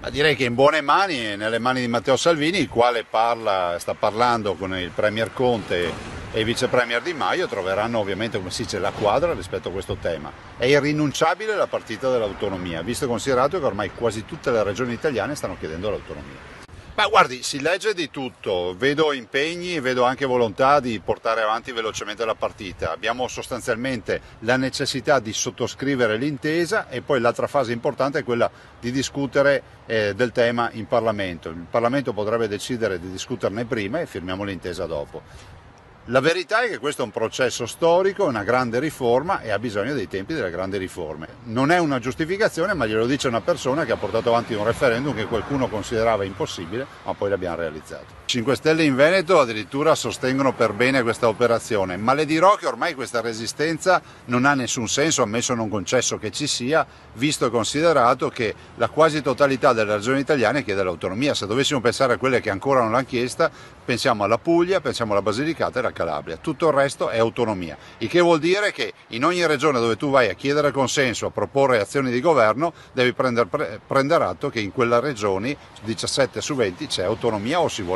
Direi che in buone mani, nelle mani di Matteo Salvini, il quale sta parlando con il Premier Conte e il Vice Premier Di Maio, troveranno ovviamente, come si dice, la quadra rispetto a questo tema. È irrinunciabile la partita dell'autonomia, visto e considerato che ormai quasi tutte le regioni italiane stanno chiedendo l'autonomia. Ma guardi, si legge di tutto, vedo impegni, vedo anche volontà di portare avanti velocemente la partita. Abbiamo sostanzialmente la necessità di sottoscrivere l'intesa e poi l'altra fase importante è quella di discutere del tema in Parlamento. Il Parlamento potrebbe decidere di discuterne prima e firmiamo l'intesa dopo. La verità è che questo è un processo storico, una grande riforma e ha bisogno dei tempi delle grandi riforme. Non è una giustificazione, ma glielo dice una persona che ha portato avanti un referendum che qualcuno considerava impossibile, ma poi l'abbiamo realizzato. 5 Stelle in Veneto addirittura sostengono per bene questa operazione, ma le dirò che ormai questa resistenza non ha nessun senso, ammesso non concesso che ci sia, visto e considerato che la quasi totalità delle regioni italiane chiede l'autonomia. Se dovessimo pensare a quelle che ancora non l'hanno chiesta, pensiamo alla Puglia, pensiamo alla Basilicata e alla Calabria. Tutto il resto è autonomia, il che vuol dire che in ogni regione dove tu vai a chiedere consenso, a proporre azioni di governo, devi prendere atto che in quella regione 17 su 20 c'è autonomia o si vuole